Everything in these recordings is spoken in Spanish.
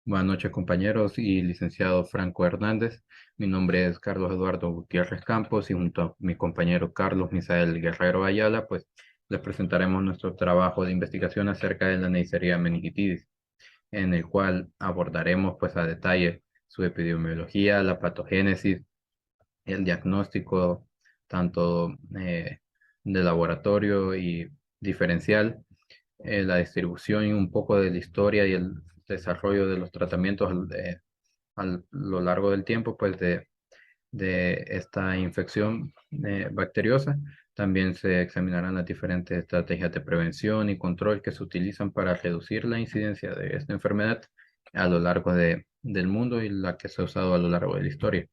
Buenas noches, compañeros y licenciado Franco Hernández. Mi nombre es Carlos Eduardo Gutiérrez Campos y junto a mi compañero Carlos Misael Guerrero Ayala, pues les presentaremos nuestro trabajo de investigación acerca de la Neisseria meningitidis, en el cual abordaremos pues a detalle su epidemiología, la patogénesis, el diagnóstico tanto de laboratorio y diferencial, la distribución y un poco de la historia y el desarrollo de los tratamientos a lo largo del tiempo, pues de esta infección bacteriosa. También se examinarán las diferentes estrategias de prevención y control que se utilizan para reducir la incidencia de esta enfermedad a lo largo del mundo y la que se ha usado a lo largo de la historia.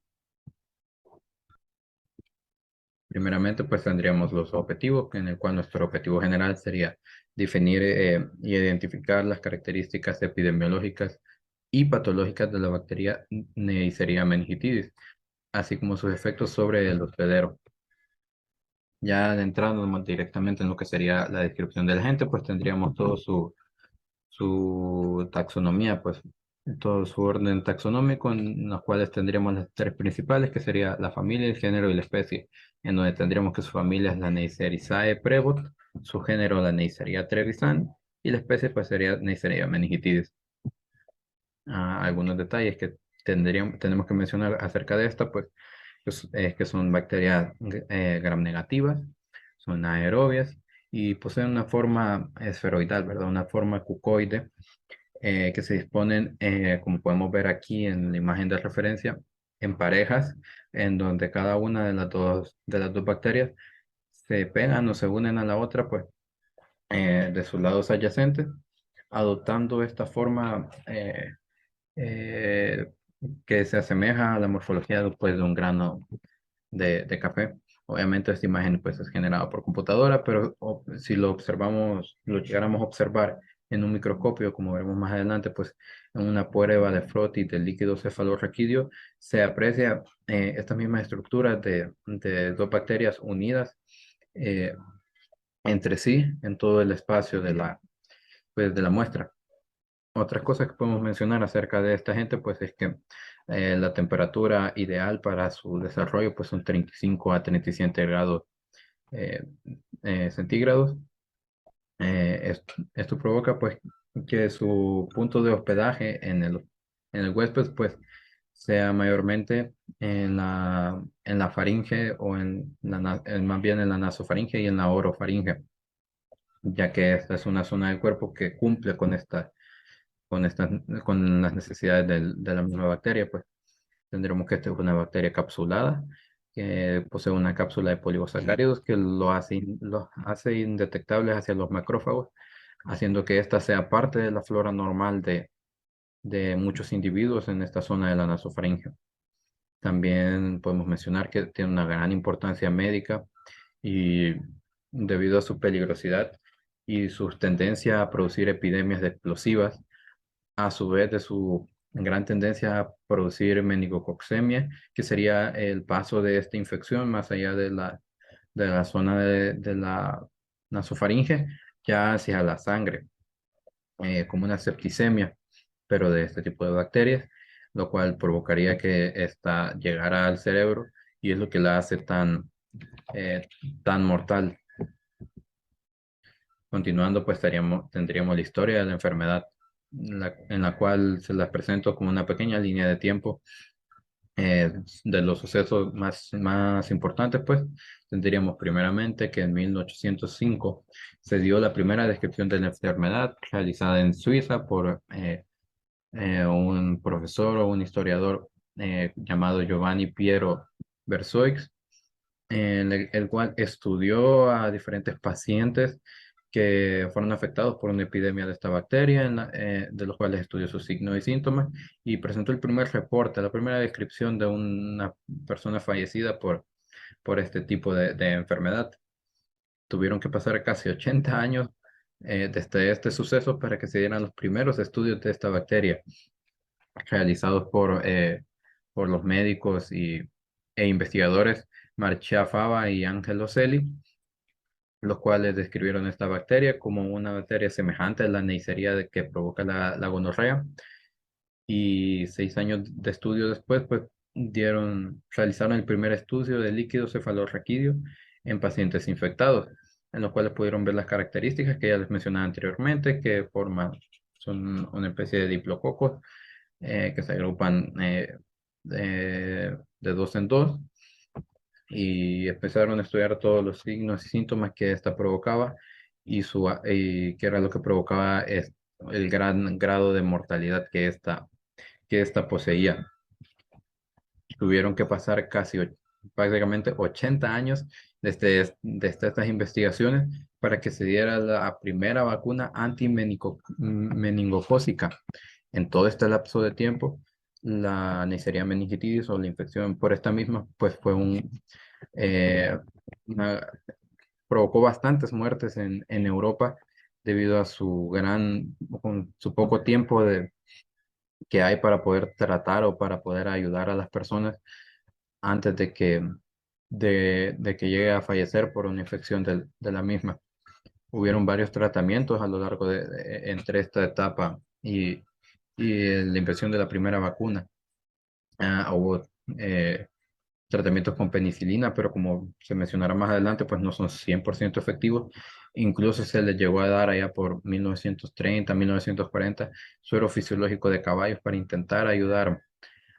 Primeramente, pues tendríamos los objetivos, en el cual nuestro objetivo general sería definir y identificar las características epidemiológicas y patológicas de la bacteria Neisseria meningitidis, así como sus efectos sobre el hospedero. Ya adentrándonos directamente en lo que sería la descripción del agente, pues tendríamos todo su taxonomía, pues todo su orden taxonómico, en los cuales tendríamos las tres principales, que sería la familia, el género y la especie, en donde tendríamos que su familia es la Neisserizae prevot, su género la Neisseria trevisan y la especie pues sería Neisseria meningitidis. Algunos detalles que tenemos que mencionar acerca de esta, pues es que son bacterias gram negativas, son aerobias y poseen una forma esferoidal, ¿verdad? Una forma cucoide que se disponen, como podemos ver aquí en la imagen de referencia, en parejas, en donde cada una de las dos bacterias se pegan o se unen a la otra, pues, de sus lados adyacentes, adoptando esta forma eh, que se asemeja a la morfología pues, de un grano de café. Obviamente esta imagen pues es generada por computadora, pero si lo observamos, lo llegáramos a observar en un microscopio, como veremos más adelante, pues en una prueba de Frotty del líquido cefalorraquídeo, se aprecia estas mismas estructuras de dos bacterias unidas eh, entre sí en todo el espacio pues, de la muestra. Otras cosas que podemos mencionar acerca de esta gente, pues es que la temperatura ideal para su desarrollo, pues son 35 a 37 grados eh, centígrados. Esto provoca, pues, que su punto de hospedaje en el huésped, pues, sea mayormente en la faringe o más bien en la nasofaringe y en la orofaringe, ya que esta es una zona del cuerpo que cumple con estas, con las necesidades de la misma bacteria, pues tendremos que esta es una bacteria capsulada que posee una cápsula de polisacáridos que lo hace indetectables hacia los macrófagos, haciendo que ésta sea parte de la flora normal de muchos individuos en esta zona de la nasofaringe. También podemos mencionar que tiene una gran importancia médica y debido a su peligrosidad y su tendencia a producir epidemias explosivas, a su vez de su gran tendencia a producir meningococcemia, que sería el paso de esta infección más allá de la zona de la nasofaringe, ya hacia la sangre, como una septicemia, pero de este tipo de bacterias, lo cual provocaría que esta llegara al cerebro y es lo que la hace eh, tan mortal. Continuando, pues tendríamos la historia de la enfermedad, en la cual se las presento como una pequeña línea de tiempo de los sucesos más importantes, pues tendríamos primeramente que en 1805 se dio la primera descripción de la enfermedad realizada en Suiza por un profesor o un historiador llamado Giovanni Piero Berzoix, el cual estudió a diferentes pacientes que fueron afectados por una epidemia de esta bacteria, de los cuales estudió sus signos y síntomas, y presentó el primer reporte, la primera descripción de una persona fallecida por este tipo de enfermedad. Tuvieron que pasar casi 80 años desde este suceso para que se dieran los primeros estudios de esta bacteria, realizados por los médicos e investigadores Marcia Fava y Angelo Selli, los cuales describieron esta bacteria como una bacteria semejante a la Neisseria que provoca la gonorrea, y 6 años de estudio después, pues realizaron el primer estudio de líquido cefalorraquídeo en pacientes infectados, en los cuales pudieron ver las características que ya les mencionaba anteriormente, que son una especie de diplococos que se agrupan de dos en dos y empezaron a estudiar todos los signos y síntomas que esta provocaba y qué era lo que provocaba el gran grado de mortalidad que esta poseía. Tuvieron que pasar prácticamente 80 años desde estas investigaciones para que se diera la primera vacuna antimeningocócica. En todo este lapso de tiempo, la Neisseria meningitis o la infección por esta misma, pues eh, una- provocó bastantes muertes en Europa debido a con su poco tiempo que hay para poder tratar o para poder ayudar a las personas antes de que llegue a fallecer por una infección de la misma. Hubieron varios tratamientos a lo largo entre esta etapa y la invención de la primera vacuna. Hubo tratamientos con penicilina, pero como se mencionará más adelante, pues no son 100% efectivos. Incluso se les llegó a dar allá por 1930, 1940, suero fisiológico de caballos para intentar ayudar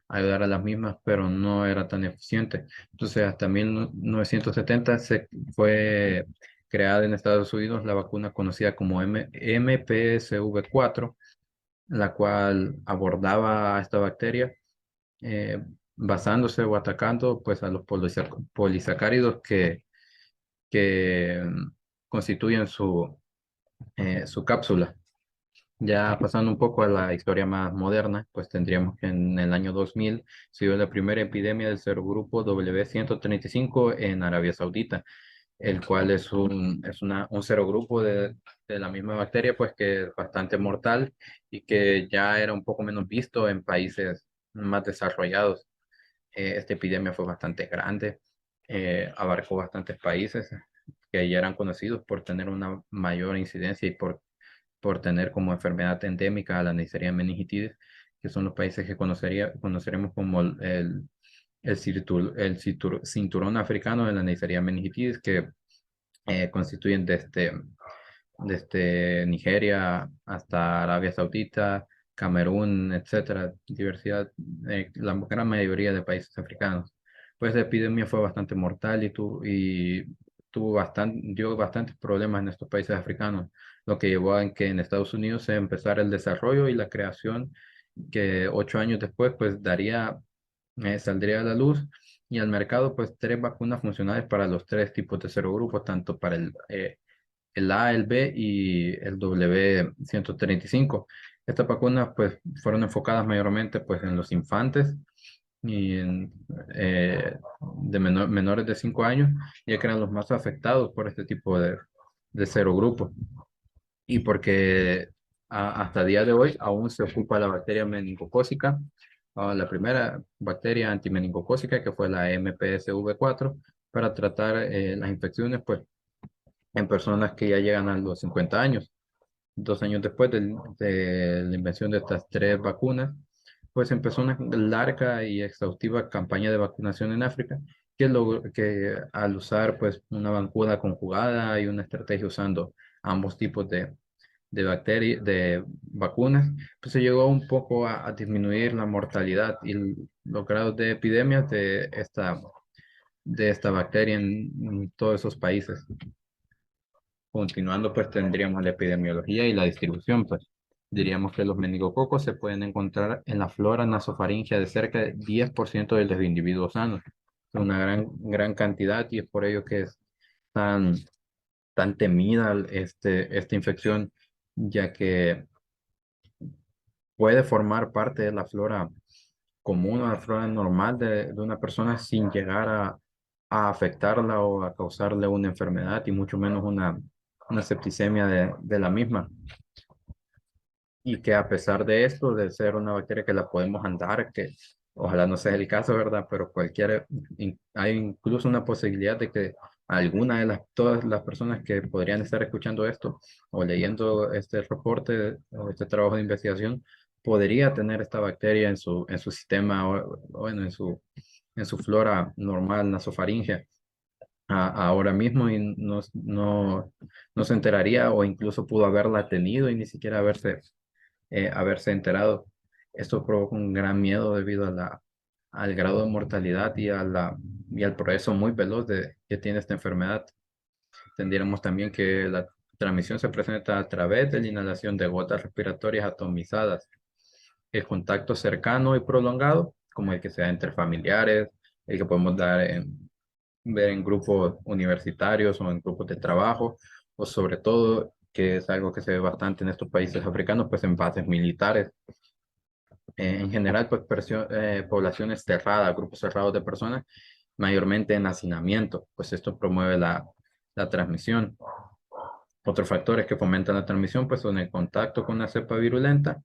a las mismas, pero no era tan eficiente. Entonces, hasta 1970 se fue creada en Estados Unidos la vacuna conocida como MPSV4, la cual abordaba a esta bacteria eh, basándose o atacando pues a los polisacáridos que constituyen su cápsula. Ya pasando un poco a la historia más moderna, pues tendríamos que en el año 2000 se dio la primera epidemia del serogrupo W135 en Arabia Saudita, el cual un serogrupo de la misma bacteria, pues que es bastante mortal y que ya era un poco menos visto en países más desarrollados. Esta epidemia fue bastante grande, abarcó bastantes países que ya eran conocidos por tener una mayor incidencia y por tener como enfermedad endémica a la Neisseria meningitis, que son los países que conoceremos como cinturón africano de la Neisseria meningitis, que constituyen desde Nigeria hasta Arabia Saudita, Camerún, etcétera, diversidad, la gran mayoría de países africanos. Pues la epidemia fue bastante mortal y dio bastantes problemas en estos países africanos, lo que llevó a que en Estados Unidos se empezara el desarrollo y la creación que 8 años después pues saldría a la luz y al mercado pues 3 vacunas funcionales para los 3 tipos de serogrupos, tanto para el A, el B y el W135. Estas vacunas pues fueron enfocadas mayormente pues en los infantes y menores de 5 años, ya que eran los más afectados por este tipo de serogrupo. Y porque hasta el día de hoy aún se ocupa la bacteria meningocócica, la primera bacteria antimeningocócica que fue la MPSV4 para tratar las infecciones pues en personas que ya llegan a los 50 años. 2 años después de la invención de estas 3 vacunas, pues empezó una larga y exhaustiva campaña de vacunación en África, que al usar pues una vacuna conjugada y una estrategia usando ambos tipos de vacunas, pues se llegó un poco a disminuir la mortalidad y los grados de epidemias de esta bacteria en todos esos países. Continuando, pues tendríamos la epidemiología y la distribución, pues diríamos que los meningococos se pueden encontrar en la flora nasofaringea de cerca de 10% de los individuos sanos. Es una gran cantidad y es por ello que es tan, tan temida esta infección, ya que puede formar parte de la flora común o la flora normal de una persona sin llegar a afectarla o a causarle una enfermedad y mucho menos una septicemia de la misma. Y que a pesar de esto, de ser una bacteria que la podemos andar, que ojalá no sea el caso, ¿verdad? Pero hay incluso una posibilidad de que todas las personas que podrían estar escuchando esto o leyendo este reporte o este trabajo de investigación podría tener esta bacteria en su sistema, bueno, en su flora normal nasofaringea ahora mismo y no se enteraría o incluso pudo haberla tenido y ni siquiera haberse enterado. Esto provoca un gran miedo debido a al grado de mortalidad y al progreso muy veloz que tiene esta enfermedad. Tendríamos también que la transmisión se presenta a través de la inhalación de gotas respiratorias atomizadas. El contacto cercano y prolongado, como el que se da entre familiares, el que podemos ver en grupos universitarios o en grupos de trabajo, o sobre todo, que es algo que se ve bastante en estos países africanos, pues en bases militares. En general, pues poblaciones cerradas, grupos cerrados de personas, mayormente en hacinamiento, pues esto promueve la transmisión. Otros factores que fomentan la transmisión, pues son el contacto con una cepa virulenta.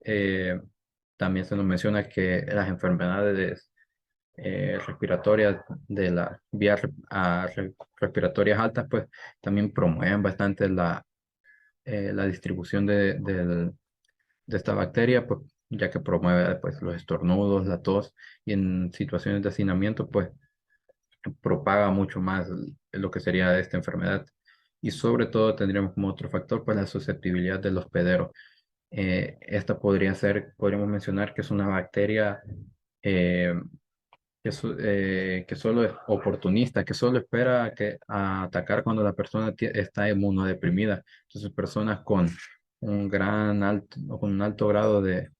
Eh, También se nos menciona que las enfermedades respiratorias de las vías respiratorias altas, pues también promueven bastante la distribución de esta bacteria, pues, ya que promueve pues, los estornudos, la tos, y en situaciones de hacinamiento, pues propaga mucho más lo que sería esta enfermedad. Y sobre todo tendríamos como otro factor, pues la susceptibilidad del hospedero. Esta podríamos mencionar que es una bacteria eh, que solo es oportunista, que solo espera a atacar cuando la persona está inmunodeprimida. Entonces, personas con con un alto grado de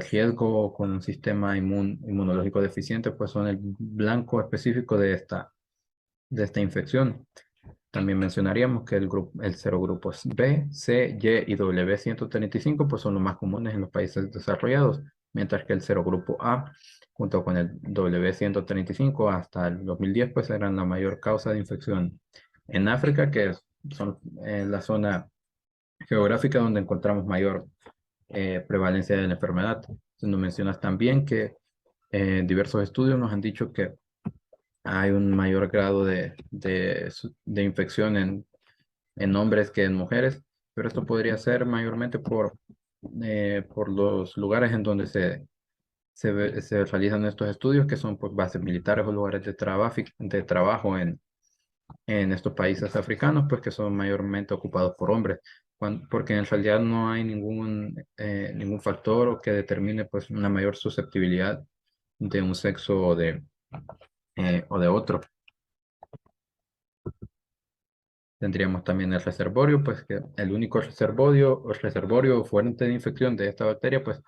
riesgo o con un sistema inmunológico deficiente, pues son el blanco específico de esta infección. También mencionaríamos que el serogrupos B, C, Y y W135 pues son los más comunes en los países desarrollados, mientras que el serogrupo A junto con el W135 hasta el 2010 pues eran la mayor causa de infección en África, son la zona geográfica donde encontramos mayor prevalencia de la enfermedad. Entonces, nos mencionas también que diversos estudios nos han dicho que hay un mayor grado de infección en hombres que en mujeres, pero esto podría ser mayormente por los lugares en donde se realizan estos estudios, que son pues, bases militares o lugares de trabajo en estos países africanos, pues que son mayormente ocupados por hombres, porque en realidad no hay ningún factor o que determine pues, una mayor susceptibilidad de un sexo o de otro. Tendríamos también el reservorio, pues que el único reservorio o fuente de infección de esta bacteria, pues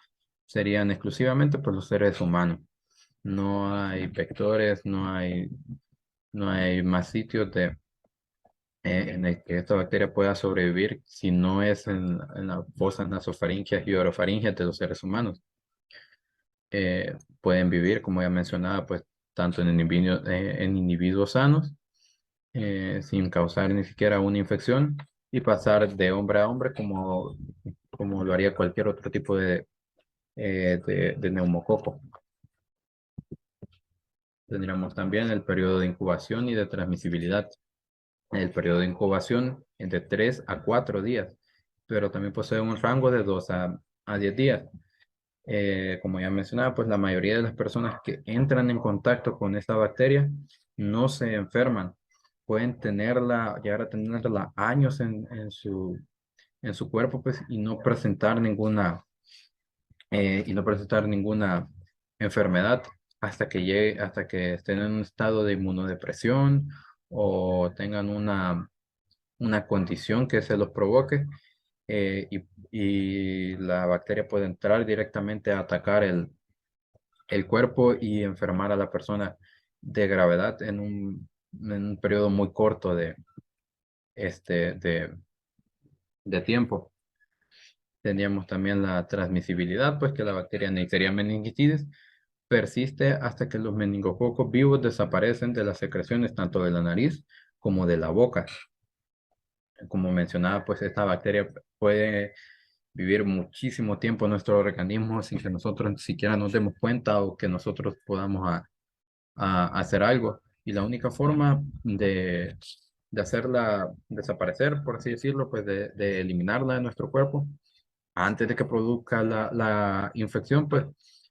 serían exclusivamente pues, los seres humanos. No hay vectores, no hay más sitios en el que esta bacteria pueda sobrevivir si no es en las fosas nasofaríngeas y orofaringeas de los seres humanos. Pueden vivir, como ya mencionaba, pues tanto en individuos sanos sin causar ni siquiera una infección y pasar de hombre a hombre como lo haría cualquier otro tipo de neumococo. Tendríamos también el periodo de incubación y de transmisibilidad. El periodo de incubación es de 3 a 4 días, pero también posee un rango de 2 a 10 días. Como ya mencionaba, pues la mayoría de las personas que entran en contacto con esta bacteria no se enferman. Pueden llegar a tenerla años en su cuerpo, pues, y no presentar ninguna enfermedad hasta que estén en un estado de inmunodepresión o tengan una condición que se los provoque y la bacteria puede entrar directamente a atacar el cuerpo y enfermar a la persona de gravedad en un periodo muy corto este, de, de tiempo. Tendríamos también la transmisibilidad, pues que la bacteria Neisseria meningitidis persiste hasta que los meningococos vivos desaparecen de las secreciones tanto de la nariz como de la boca. Como mencionaba, pues esta bacteria puede vivir muchísimo tiempo en nuestro organismo sin que nosotros ni siquiera nos demos cuenta o que nosotros podamos a hacer algo. Y la única forma de hacerla desaparecer, por así decirlo, pues de eliminarla de nuestro cuerpo, antes de que produzca la infección, pues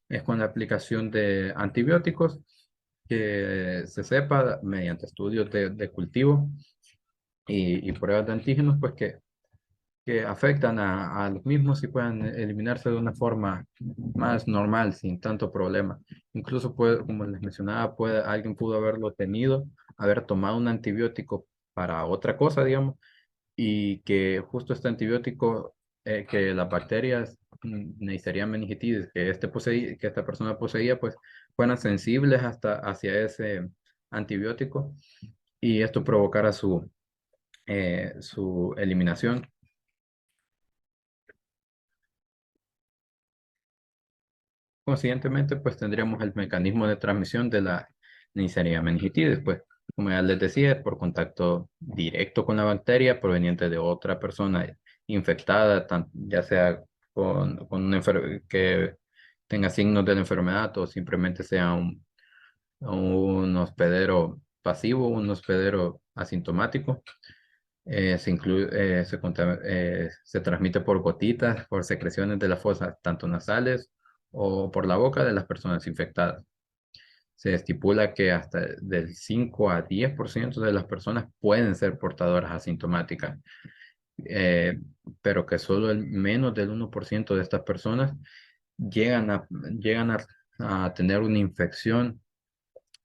es con la aplicación de antibióticos que se sepa mediante estudios de cultivo y pruebas de antígenos, pues que afectan a los mismos y puedan eliminarse de una forma más normal, sin tanto problema. Incluso puede, como les mencionaba, alguien pudo haberlo tenido, haber tomado un antibiótico para otra cosa, digamos, y que justo este antibiótico, que las bacterias Neisseria meningitidis que esta persona poseía, pues fueran sensibles hasta hacia ese antibiótico y esto provocara su eliminación. Consiguientemente, pues tendríamos el mecanismo de transmisión de la Neisseria meningitidis, pues como ya les decía, es por contacto directo con la bacteria proveniente de otra persona infectada, ya sea con que tenga signos de la enfermedad o simplemente sea un hospedero pasivo, un hospedero asintomático. Se transmite por gotitas, por secreciones de las fosas, tanto nasales o por la boca de las personas infectadas. Se estipula que hasta del 5 a 10% de las personas pueden ser portadoras asintomáticas, eh, pero que solo el menos del 1% de estas personas llegan a tener una infección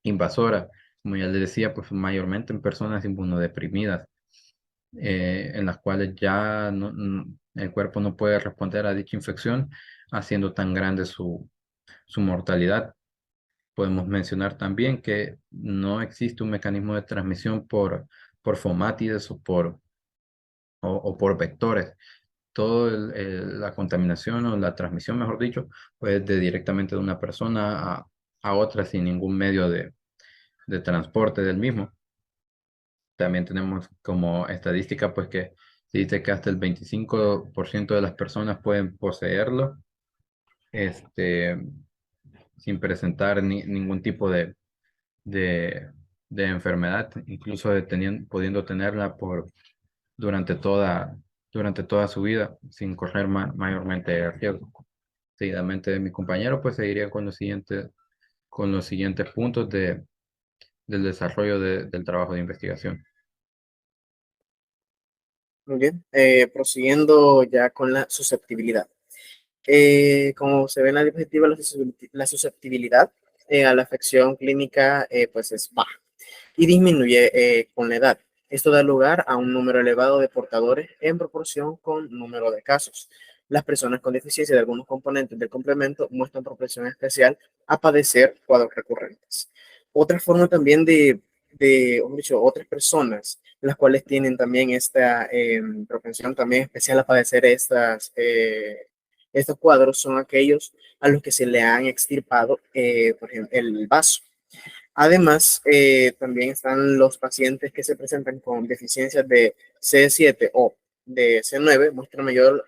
invasora, como ya les decía, pues mayormente en personas inmunodeprimidas, en las cuales ya el cuerpo no puede responder a dicha infección, haciendo tan grande su mortalidad. Podemos mencionar también que no existe un mecanismo de transmisión por fomátides o por vectores. Toda la contaminación o la transmisión, mejor dicho, pues directamente de una persona a otra sin ningún medio de transporte del mismo. También tenemos como estadística, pues que se dice que hasta el 25% de las personas pueden poseerlo, este, sin presentar ningún tipo de, de enfermedad, incluso pudiendo tenerla durante durante toda su vida, sin correr mayormente riesgo. Seguidamente, mi compañero pues seguiría con los siguientes puntos del desarrollo del trabajo de investigación. Muy bien, prosiguiendo ya con la susceptibilidad. Como se ve en la diapositiva, la susceptibilidad a la afección clínica pues es baja y disminuye con la edad. Esto da lugar a un número elevado de portadores en proporción con número de casos. Las personas con deficiencia de algunos componentes del complemento muestran propensión especial a padecer cuadros recurrentes. Otra forma también o dicho, otras personas, las cuales tienen también esta propensión también especial a padecer estos cuadros, son aquellos a los que se le han extirpado, por ejemplo, el vaso. Además, también están los pacientes que se presentan con deficiencias de C7 o de C9, muestran mayor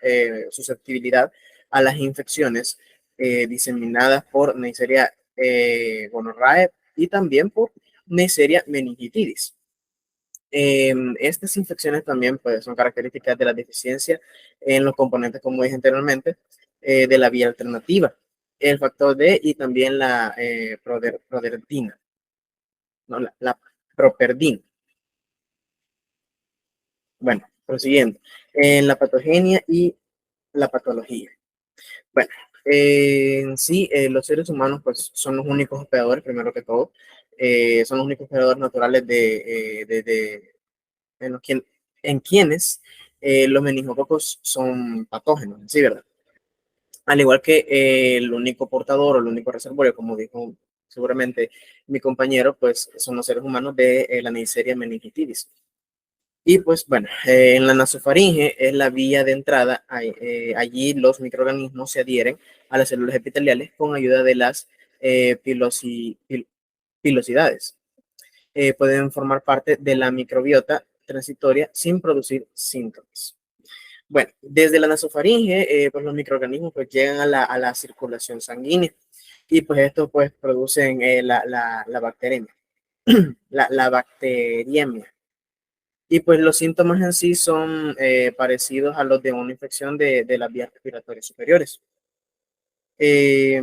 susceptibilidad a las infecciones diseminadas por Neisseria gonorrhoeae y también por Neisseria meningitidis. Estas infecciones también pues, son características de la deficiencia en los componentes, como dije anteriormente, de la vía alternativa, el factor D y también la prodertina, no, la properdina. Bueno, prosiguiendo, en la patogenia y la patología. Bueno, en sí, los seres humanos pues son los únicos hospedadores, primero que todo, son los únicos hospedadores naturales en, los quien, en quienes los meningococos son patógenos, ¿sí, verdad? Al igual que el único portador o el único reservorio, como dijo seguramente mi compañero, pues son los seres humanos de la Neisseria meningitidis. Y pues bueno, en la nasofaringe es la vía de entrada. Allí los microorganismos se adhieren a las células epiteliales con ayuda de las pilosidades. Pueden formar parte de la microbiota transitoria sin producir síntomas. Bueno, desde la nasofaringe, pues los microorganismos pues llegan a la circulación sanguínea y pues esto pues producen la bacteriemia. La bacteriemia. Y pues los síntomas en sí son parecidos a los de una infección de las vías respiratorias superiores. Eh,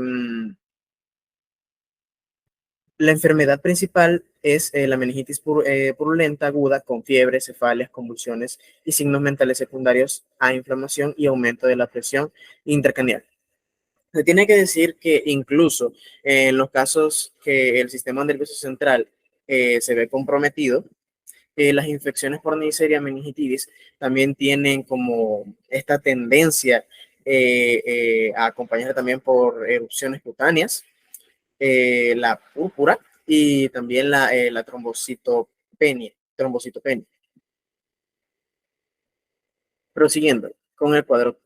la enfermedad principal es la meningitis purulenta aguda con fiebre, cefaleas, convulsiones y signos mentales secundarios a inflamación y aumento de la presión intracraneal. Se tiene que decir que incluso en los casos que el sistema nervioso central se ve comprometido, las infecciones por Neisseria meningitidis también tienen como esta tendencia a acompañarse también por erupciones cutáneas, la púrpura y también la trombocitopenia. Prosiguiendo con el cuadro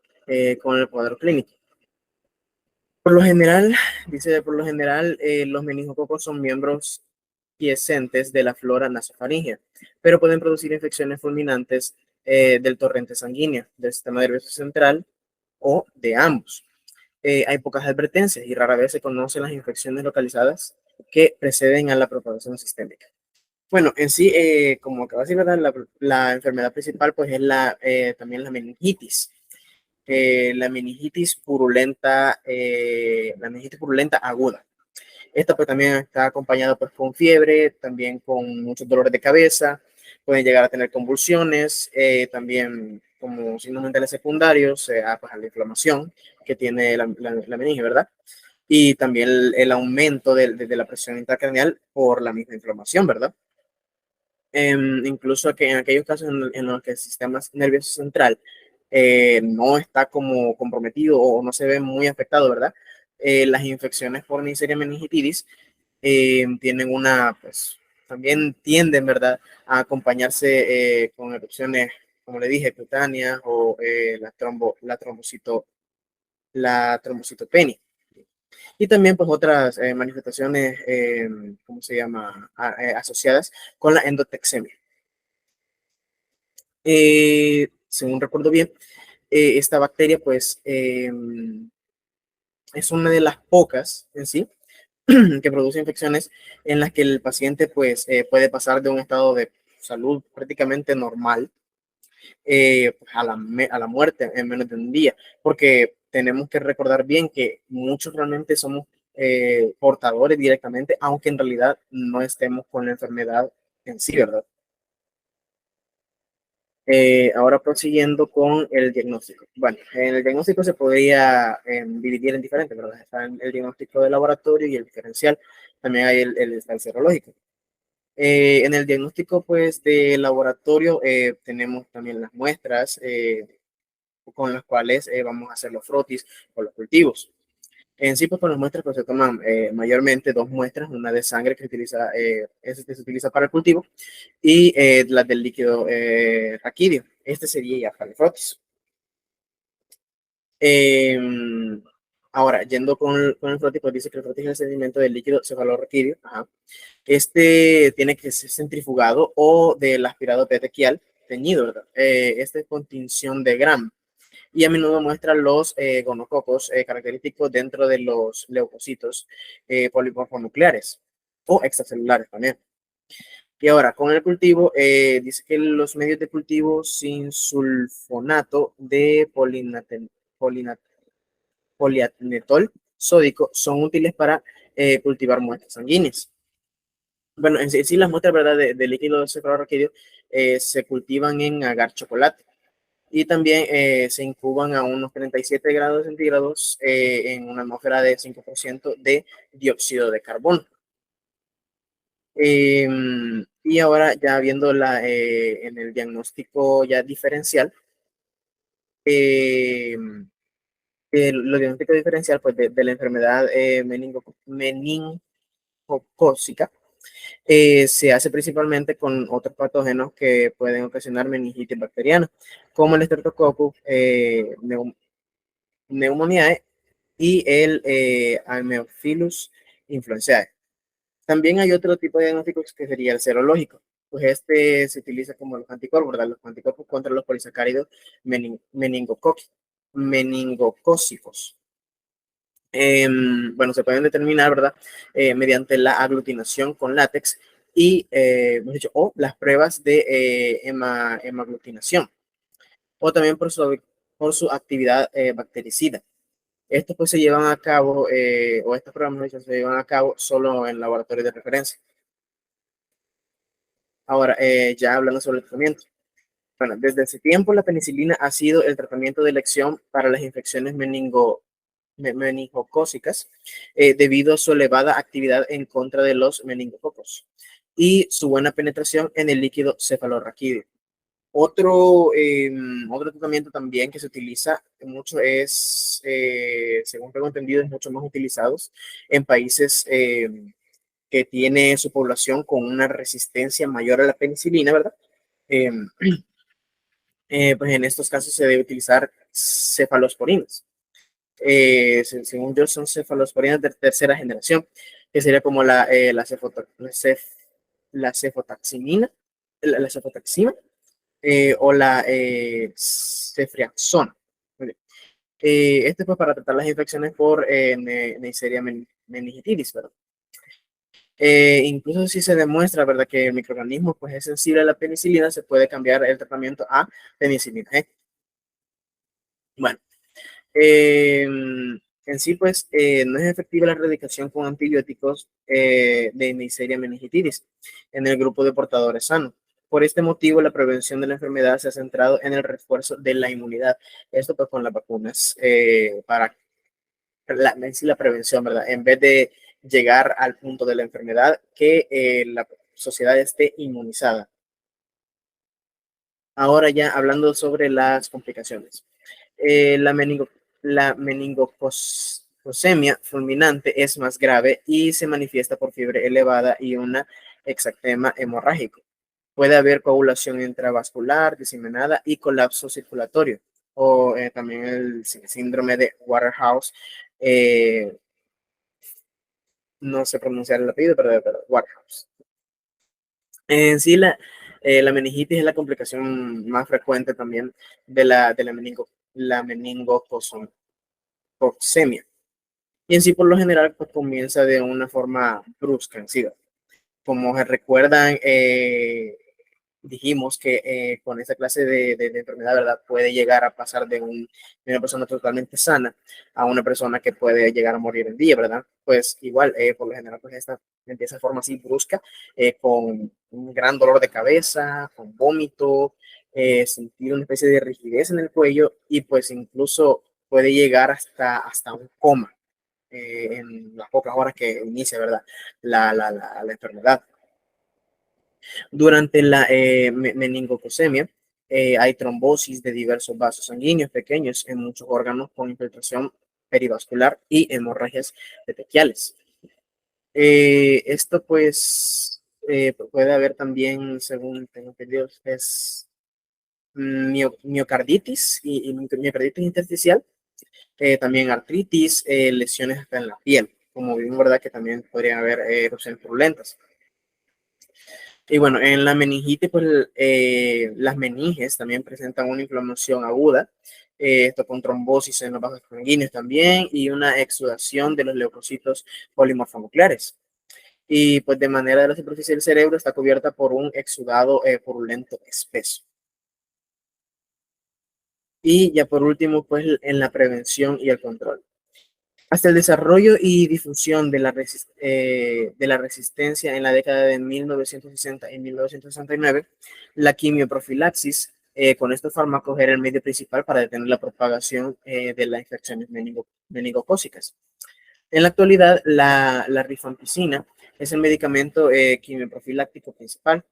clínico. Por lo general, dice, por lo general, los meningococos son miembros quiescentes de la flora nasofaringea, pero pueden producir infecciones fulminantes del torrente sanguíneo, del sistema nervioso central o de ambos. Hay pocas advertencias y rara vez se conocen las infecciones localizadas que preceden a la propagación sistémica. Bueno, en sí, como acaba de decir, ¿verdad? La enfermedad principal pues es también la meningitis. La meningitis purulenta aguda. Esta pues también está acompañada pues con fiebre, también con muchos dolores de cabeza, pueden llegar a tener convulsiones, también como signos mentales secundarios, pues, a la inflamación que tiene la meninge, ¿verdad? Y también el aumento de la presión intracraneal por la misma inflamación, ¿verdad? Incluso que en aquellos casos en los que el sistema nervioso central no está como comprometido o no se ve muy afectado, ¿verdad? Las infecciones por Neisseria meningitidis tienen pues, también tienden, ¿verdad?, a acompañarse con erupciones, como le dije, cutáneas o la trombocitopenia. Y también, pues, otras manifestaciones, ¿cómo se llama?, asociadas con la endotexemia. Según recuerdo bien, esta bacteria, pues, es una de las pocas en sí que produce infecciones en las que el paciente pues, puede pasar de un estado de salud prácticamente normal pues, a la muerte en menos de un día, porque tenemos que recordar bien que muchos realmente somos portadores directamente, aunque en realidad no estemos con la enfermedad en sí, ¿verdad? Ahora prosiguiendo con el diagnóstico. Bueno, en el diagnóstico se podría dividir en diferentes, ¿verdad? Está el diagnóstico de laboratorio y el diferencial. También hay está el serológico. En el diagnóstico, pues, de laboratorio tenemos también las muestras con las cuales vamos a hacer los frotis o los cultivos. En sí, pues, con las muestras pues, se toman mayormente dos muestras, una de sangre que se utiliza para el cultivo y las del líquido raquídeo. Este sería ya para el frotis. Eh, Ahora, yendo con el frotis, pues dice que el frotis es el sedimento del líquido cefalorraquídeo. Ajá. Este tiene que ser centrifugado o del aspirado petequial teñido, ¿verdad? Este es con tinción de Gram y a menudo muestra los gonococos característicos dentro de los leucocitos polimorfonucleares o extracelulares también. Y ahora, con el cultivo, dice que los medios de cultivo sin sulfonato de poliatinetol sódico son útiles para cultivar muestras sanguíneas. Bueno, en sí las muestras, ¿verdad?, de líquido cefalorraquídeo se cultivan en agar chocolate y también se incuban a unos 37 grados centígrados en una atmósfera de 5% de dióxido de carbono. Y ahora ya viendo en el diagnóstico ya diferencial, eh, lo diagnóstico diferencial pues, de la enfermedad meningocócica se hace principalmente con otros patógenos que pueden ocasionar meningitis bacteriana, como el Streptococcus pneumoniae y el Haemophilus influenzae. También hay otro tipo de diagnósticos que sería el serológico. Pues este se utiliza como los anticuerpos, ¿verdad? Los anticuerpos contra los polisacáridos meningocócicos. Bueno, se pueden determinar, ¿verdad? Mediante la aglutinación con látex y, hemos dicho, o las pruebas de hemaglutinación, o también por su actividad bactericida. Estos pues se llevan a cabo, o estos programas de hecho, se llevan a cabo solo en laboratorios de referencia. Ahora, ya hablando sobre el tratamiento. Bueno, desde ese tiempo la penicilina ha sido el tratamiento de elección para las infecciones meningocócicas debido a su elevada actividad en contra de los meningococos y su buena penetración en el líquido cefalorraquídeo. Otro tratamiento también que se utiliza mucho es, según tengo entendido, es mucho más utilizado en países que tiene su población con una resistencia mayor a la penicilina, ¿verdad? Eh, pues en estos casos se debe utilizar cefalosporinas. Según yo, son cefalosporinas de tercera generación, que sería como la cefotaximina, la cefotaxima, o la ceftriaxona. Este es pues para tratar las infecciones por Neisseria meningitis, ¿verdad? Incluso si se demuestra, ¿verdad?, que el microorganismo pues, es sensible a la penicilina, se puede cambiar el tratamiento a penicilina G. Bueno, en sí, pues, no es efectiva la erradicación con antibióticos de Neisseria meningitis en el grupo de portadores sanos. Por este motivo, la prevención de la enfermedad se ha centrado en el refuerzo de la inmunidad. Esto pues con las vacunas para en sí la prevención, ¿verdad? En vez de llegar al punto de la enfermedad, que la sociedad esté inmunizada. Ahora ya hablando sobre las complicaciones. La meningococcemia fulminante es más grave y se manifiesta por fiebre elevada y una exantema hemorrágico. Puede haber coagulación intravascular diseminada y colapso circulatorio, o también el síndrome de Waterhouse. No sé pronunciar el apellido, pero Waterhouse. En sí, la meningitis es la complicación más frecuente también la meningococcemia. Y en sí, por lo general, pues comienza de una forma brusca en sí. Como se recuerdan, dijimos que con esta clase de enfermedad, ¿verdad? Puede llegar a pasar de una persona totalmente sana a una persona que puede llegar a morir en día, ¿verdad? Pues igual, por lo general, pues esta empieza de forma así brusca, con un gran dolor de cabeza, con vómito, sentir una especie de rigidez en el cuello y pues incluso puede llegar hasta un coma en las pocas horas que inicia, ¿verdad? La enfermedad. Durante la meningococcemia hay trombosis de diversos vasos sanguíneos pequeños en muchos órganos con infiltración perivascular y hemorragias petequiales. Esto pues puede haber también, según tengo entendido, es miocarditis y miocarditis intersticial, también artritis, lesiones hasta en la piel, como vimos, ¿verdad? Que también podrían haber erupciones purulentas. Y bueno, en la meningitis, pues las meninges también presentan una inflamación aguda, esto con trombosis en los vasos sanguíneos también y una exudación de los leucocitos polimorfonucleares. Y pues de manera de la superficie del cerebro está cubierta por un exudado purulento espeso. Y ya por último, pues en la prevención y el control. Hasta el desarrollo y difusión de la resistencia en la década de 1960 y 1969, la quimioprofilaxis con estos fármacos era el medio principal para detener la propagación de las infecciones meningocócicas. En la actualidad, la rifampicina es el medicamento quimioprofiláctico principal,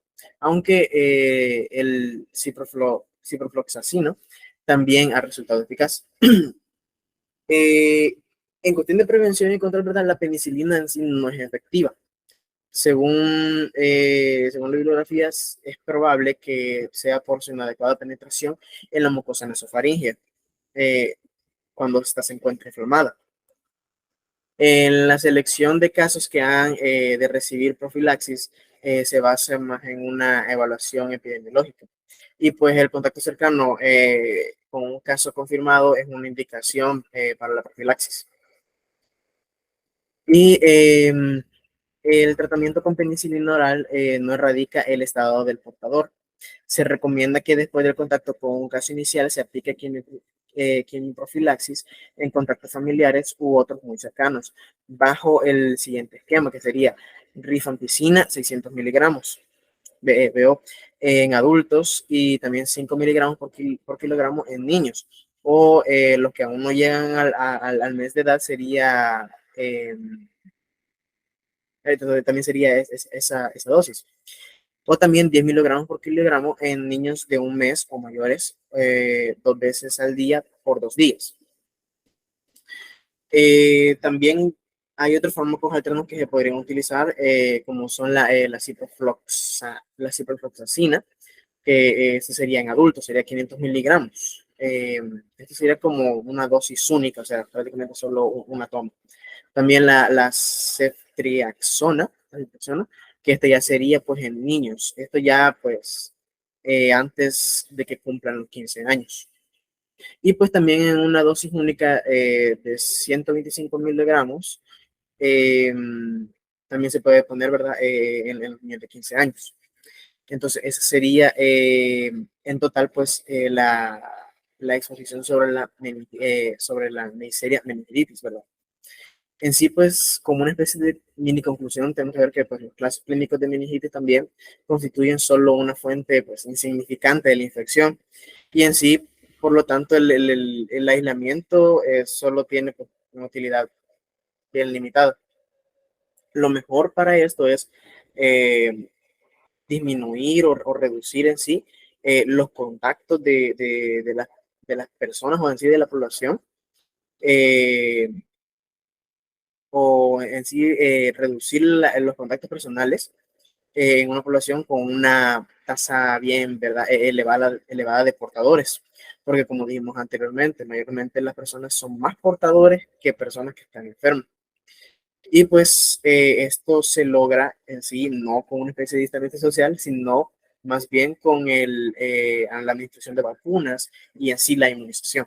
aunque el ciprofloxacino también ha resultado eficaz. Eh, en cuestión de prevención y control, ¿verdad? La penicilina en sí no es efectiva. Según las bibliografías, es probable que sea por su inadecuada penetración en la mucosa nasofaringea eh, cuando ésta se encuentra inflamada. En la selección de casos que han de recibir profilaxis se basa más en una evaluación epidemiológica. Y pues el contacto cercano con un caso confirmado es una indicación para la profilaxis. Y El tratamiento con penicilina oral no erradica el estado del portador. Se recomienda que después del contacto con un caso inicial se aplique quimioprofilaxis en contactos familiares u otros muy cercanos, bajo el siguiente esquema, que sería rifampicina 600 miligramos, veo, en adultos y también 5 miligramos por kilogramo en niños. O los que aún no llegan al mes de edad sería, también sería esa dosis. O también 10 miligramos por kilogramo en niños de un mes o mayores, 2 veces al día por 2 días. También hay otros fármacos alternos que se podrían utilizar, como son la ciprofloxacina, que este sería en adultos, sería 500 miligramos. Este sería como una dosis única, o sea, prácticamente solo una toma. También la ceftriaxona, que este ya sería pues en niños. Esto ya pues antes de que cumplan los 15 años. Y pues también en una dosis única de 125 miligramos, eh, también se puede poner, ¿verdad? En los niños de 15 años. Entonces, esa sería en total, pues, la exposición sobre la Neisseria meningitis, ¿verdad? En sí, pues, como una especie de mini conclusión, tenemos que ver que pues, los casos clínicos de meningitis también constituyen solo una fuente pues, insignificante de la infección. Y en sí, por lo tanto, el aislamiento solo tiene pues, una utilidad bien limitada. Lo mejor para esto es eh, disminuir o reducir en sí los contactos de las personas o en sí de la población, eh, o en sí reducir los contactos personales en una población con una tasa bien, ¿verdad? Elevada de portadores. Porque como dijimos anteriormente, mayormente las personas son más portadores que personas que están enfermas. Y pues esto se logra en sí no con una especie de distancia social, sino más bien con la administración de vacunas y en sí la inmunización.